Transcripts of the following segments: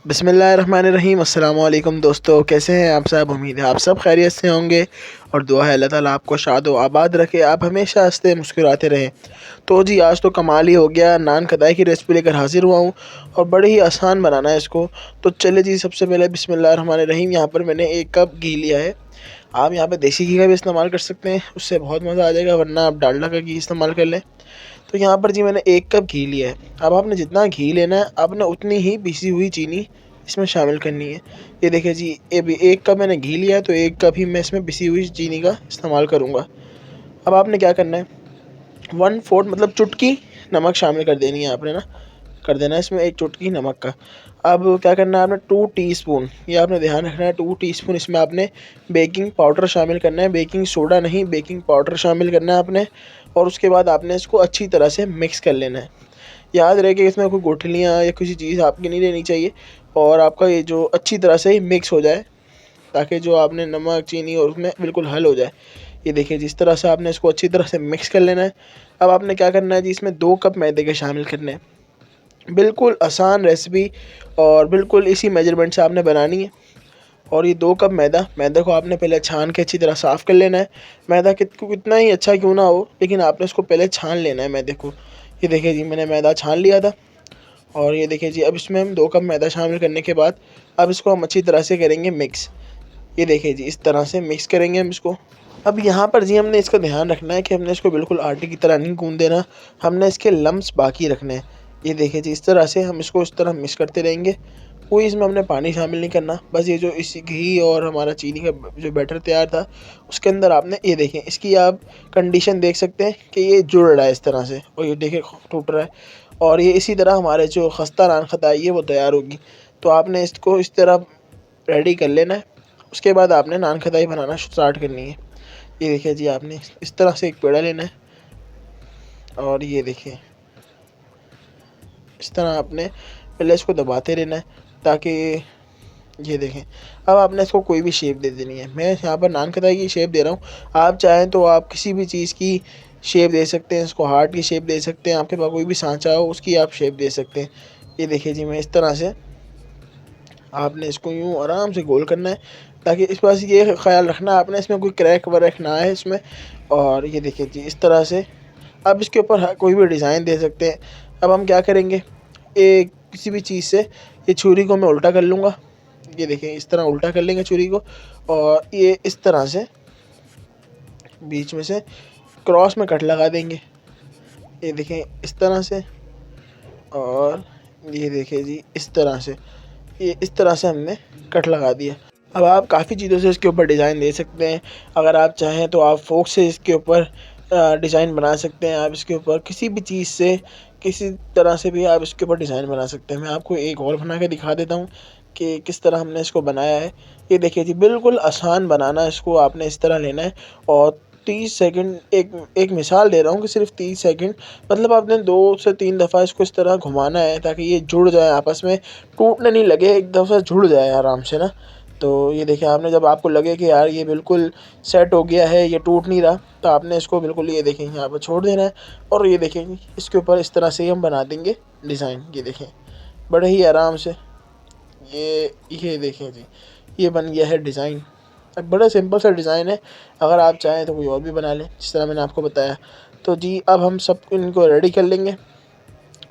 बिस्मिल्लाहिर्रहमानिर्रहीम। अस्सलाम वालेकुम दोस्तों, कैसे हैं आप सब। उम्मीद है आप सब खैरियत से होंगे और दुआ है अल्लाह ताला आपको शाद व आबाद रखे, आप हमेशा हंसते मुस्कुराते रहें। तो जी आज तो कमाल ही हो गया, नान खटाई की रेसिपी लेकर हाजिर हुआ हूँ और बड़े ही आसान बनाना है इसको। तो चले जी, सबसे पहले बिस्मिल्लाहिर्रहमानिर्रहीम। यहाँ पर मैंने 1 कप घी लिया है। आप यहाँ पे देसी घी का भी इस्तेमाल कर सकते हैं, उससे बहुत मज़ा आ जाएगा, वरना आप डालडा का घी इस्तेमाल कर लें। तो यहाँ पर जी मैंने 1 कप घी लिया है। अब आपने जितना घी लेना है, आपने उतनी ही पिसी हुई चीनी इसमें शामिल करनी है। ये देखिए जी, ये भी 1 कप मैंने घी लिया है, तो 1 कप ही मैं इसमें पिसी हुई चीनी का इस्तेमाल करूँगा। अब आपने क्या करना है, 1/4 मतलब चुटकी नमक शामिल कर देनी है आपने ना, कर देना है इसमें 1 चुटकी नमक का। अब क्या करना है आपने, 2 टीस्पून, ये आपने ध्यान रखना है, 2 टीस्पून इसमें आपने बेकिंग पाउडर शामिल करना है, बेकिंग सोडा नहीं, बेकिंग पाउडर शामिल करना है आपने। और उसके बाद आपने इसको अच्छी तरह से मिक्स कर लेना है। याद रहे कि इसमें कोई गुठलियाँ या किसी चीज़ आपकी नहीं लेनी चाहिए, और आपका ये जो अच्छी तरह से ही मिक्स हो जाए, ताकि जो आपने नमक चीनी और उसमें बिल्कुल हल हो जाए। ये देखिए जिस तरह से आपने इसको अच्छी तरह से मिक्स कर लेना है। अब आपने क्या करना है जी, इसमें 2 कप मैदे के शामिल करने हैं। बिल्कुल आसान रेसिपी और बिल्कुल इसी मेजरमेंट से आपने बनानी है। और ये 2 कप मैदे को आपने पहले छान के अच्छी तरह साफ़ कर लेना है। मैदा कितना ही अच्छा क्यों ना हो, लेकिन आपने इसको पहले छान लेना है मैदे को। ये देखिए जी, मैंने मैदा छान लिया था। और ये देखिए जी, अब इसमें हम 2 कप मैदा शामिल करने के बाद अब इसको हम अच्छी तरह से करेंगे मिक्स। ये देखिए जी, इस तरह से मिक्स करेंगे हम इसको। अब यहाँ पर जी हमने इसका ध्यान रखना है कि हमने इसको बिल्कुल आटे की तरह नहीं गूँध देना, हमने इसके लम्स बाकी रखने हैं। ये देखिए जी, इस तरह से हम इसको इस तरह मिक्स करते रहेंगे। कोई इसमें हमने पानी शामिल नहीं करना, बस ये जो इस घी और हमारा चीनी का जो बैटर तैयार था, उसके अंदर आपने ये देखें, इसकी आप कंडीशन देख सकते हैं कि ये जुड़ रहा है इस तरह से, और ये देखिए टूट रहा है। और ये इसी तरह हमारे जो खस्ता नान खटाई है वो तैयार होगी। तो आपने इसको इस तरह रेडी कर लेना है। उसके बाद आपने नान खटाई बनाना स्टार्ट करनी है। ये देखिए जी, आपने इस तरह से एक पेड़ा लेना है, और ये देखिए इस तरह आपने पहले इसको दबाते रहना है, ताकि ये देखें। अब आपने इसको कोई भी शेप दे देनी है। मैं यहाँ पर नान खटाई की शेप दे रहा हूँ, आप चाहें तो आप किसी भी चीज़ की शेप दे सकते हैं, इसको हार्ट की शेप दे सकते हैं, आपके पास कोई भी सांचा हो उसकी आप शेप दे सकते हैं। ये देखिए जी, मैं इस तरह से, आपने इसको यूँ आराम से गोल करना है, ताकि इस पास ये ख्याल रखना आपने इसमें कोई क्रैक वरैक ना आए इसमें। और ये देखिए जी, इस तरह से आप इसके ऊपर कोई भी डिज़ाइन दे सकते हैं। अब हम क्या करेंगे, एक किसी भी चीज़ से ये छुरी को मैं उल्टा कर लूँगा। ये देखिए इस तरह उल्टा कर लेंगे छुरी को, और ये इस तरह से बीच में से क्रॉस में कट लगा देंगे। ये देखें इस तरह से, और ये देखिए जी इस तरह से, ये इस तरह से हमने कट लगा दिया। अब आप काफ़ी चीज़ों से इसके ऊपर डिज़ाइन दे सकते हैं। अगर आप चाहें तो आप फोक से इसके ऊपर डिज़ाइन बना सकते हैं। आप इसके ऊपर किसी भी चीज़ से, किसी तरह से भी आप इसके ऊपर डिज़ाइन बना सकते हैं। मैं आपको एक और बना के दिखा देता हूँ कि किस तरह हमने इसको बनाया है। ये देखिए जी, बिल्कुल आसान बनाना, इसको आपने इस तरह लेना है और 30 सेकंड, एक मिसाल दे रहा हूँ कि सिर्फ 30 सेकंड, मतलब आपने 2 से 3 दफ़ा इसको इस तरह घुमाना है, ताकि ये जुड़ जाए आपस में, टूटने नहीं लगे, एक दफ़ा जुड़ जाए आराम से ना। तो ये देखिए, आपने जब आपको लगे कि यार ये बिल्कुल सेट हो गया है, ये टूट नहीं रहा, तो आपने इसको बिल्कुल ये देखें यहाँ पर छोड़ देना है। और ये देखें इसके ऊपर इस तरह से ही हम बना देंगे डिज़ाइन। ये देखें बड़े ही आराम से, ये देखें जी, ये बन गया है डिज़ाइन। अब बड़ा सिंपल सा डिज़ाइन है, अगर आप चाहें तो कोई और भी बना लें जिस तरह मैंने आपको बताया। तो जी अब हम सब इनको रेडी कर लेंगे,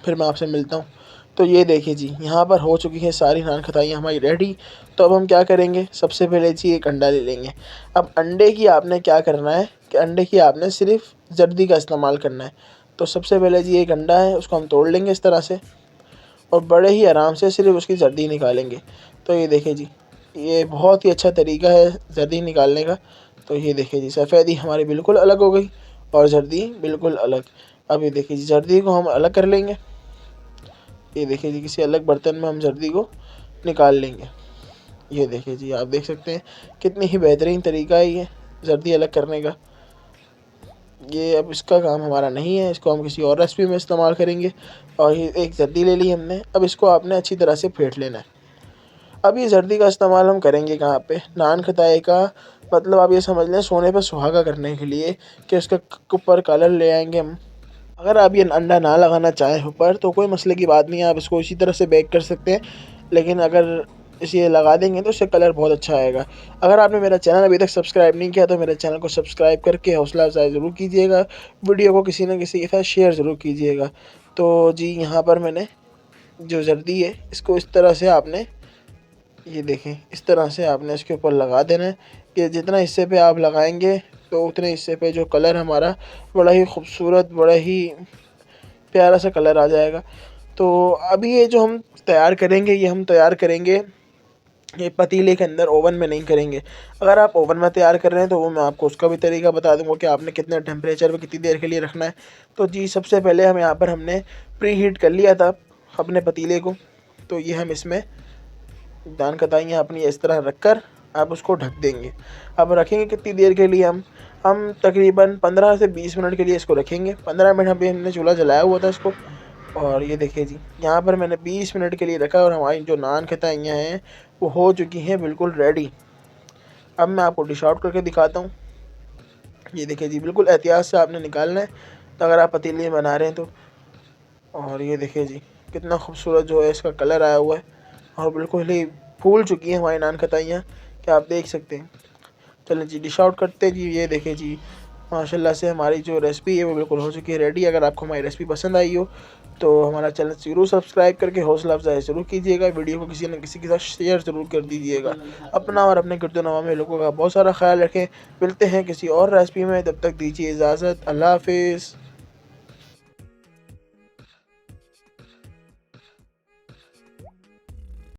फिर मैं आपसे मिलता हूँ। तो ये देखिए जी, यहाँ पर हो चुकी है सारी नान खटाइयाँ हमारी रेडी। तो अब हम क्या करेंगे, सबसे पहले जी एक अंडा ले लेंगे। अब अंडे की आपने क्या करना है कि अंडे की आपने सिर्फ जर्दी का इस्तेमाल करना है। तो सबसे पहले जी एक अंडा है, उसको हम तोड़ लेंगे इस तरह से, और बड़े ही आराम से सिर्फ उसकी जर्दी निकालेंगे। तो ये देखिए जी, ये बहुत ही अच्छा तरीका है जर्दी निकालने का। तो ये देखिए जी, सफ़ेदी हमारी बिल्कुल अलग हो गई और जर्दी बिल्कुल अलग। अब ये देखिए जी, जर्दी को हम अलग कर लेंगे। ये देखिए जी, किसी अलग बर्तन में हम जर्दी को निकाल लेंगे। ये देखिए जी, आप देख सकते हैं कितनी ही बेहतरीन तरीका है ये जर्दी अलग करने का। ये अब इसका काम हमारा नहीं है, इसको हम किसी और रेसिपी में इस्तेमाल करेंगे। और ये एक जर्दी ले ली हमने, अब इसको आपने अच्छी तरह से फेंट लेना है। अब ये जर्दी का इस्तेमाल हम करेंगे कहाँ पे, नान खटाई का, मतलब आप ये समझ लें सोने पर सुहागा करने के लिए, कि उसके ऊपर कलर ले आएंगे हम। अगर आप ये अंडा ना लगाना चाहें ऊपर तो कोई मसले की बात नहीं है, आप इसको इसी तरह से बेक कर सकते हैं। लेकिन अगर इसे लगा देंगे तो उससे कलर बहुत अच्छा आएगा। अगर आपने मेरा चैनल अभी तक सब्सक्राइब नहीं किया तो मेरे चैनल को सब्सक्राइब करके हौसला अफ़ज़ाई ज़रूर कीजिएगा। वीडियो को किसी न किसी के साथ शेयर ज़रूर कीजिएगा। तो जी यहाँ पर मैंने जो जर्दी है इसको इस तरह से आपने, ये देखें, इस तरह से आपने इसके ऊपर लगा देना है कि जितना हिस्से पे आप लगाएंगे तो उतने हिस्से पे जो कलर हमारा बड़ा ही खूबसूरत, बड़ा ही प्यारा सा कलर आ जाएगा। तो अभी ये जो हम तैयार करेंगे, ये हम तैयार करेंगे ये पतीले के अंदर, ओवन में नहीं करेंगे। अगर आप ओवन में तैयार कर रहे हैं तो वो मैं आपको उसका भी तरीका बता दूंगा कि आपने कितने टेम्परेचर पे कितनी देर के लिए रखना है। तो जी सबसे पहले हम यहाँ पर हमने प्री हीट कर लिया था अपने पतीले को। तो ये हम इसमें दान कतरनियाँ अपनी इस तरह रख कर आप उसको ढक देंगे। अब रखेंगे कितनी देर के लिए, हम तकरीबन 15 से 20 मिनट के लिए इसको रखेंगे। 15 मिनट अभी हमने चूल्हा जलाया हुआ था इसको, और ये देखिए जी यहाँ पर मैंने 20 मिनट के लिए रखा और हमारी जो नान कतरनियाँ हैं वो हो चुकी हैं बिल्कुल रेडी। अब मैं आपको डिश आउट करके दिखाता हूँ। ये देखिए जी, बिल्कुल एहतियात से आपने निकालना है तो अगर आप पतीले में बना रहे हैं तो। और ये देखिए जी कितना खूबसूरत जो है इसका कलर आया हुआ है और बिल्कुल ही फूल चुकी है हमारी नान कतरनियाँ, क्या आप देख सकते हैं। चलें जी डिश आउट करते हैं जी। ये देखें जी माशाल्लाह से हमारी जो रेसिपी है वो बिल्कुल हो चुकी है रेडी। अगर आपको हमारी रेसिपी पसंद आई हो तो हमारा चैनल ज़रूर सब्सक्राइब करके हौसला अफ़ज़ाई ज़रूर कीजिएगा। वीडियो को किसी न किसी के साथ शेयर ज़रूर कर दीजिएगा। अपना और अपने गिरदो में लोगों का बहुत सारा ख्याल रखें। मिलते हैं किसी और रेसिपी में, तब तक दीजिए इजाज़त। अल्लाह हाफ़िज़।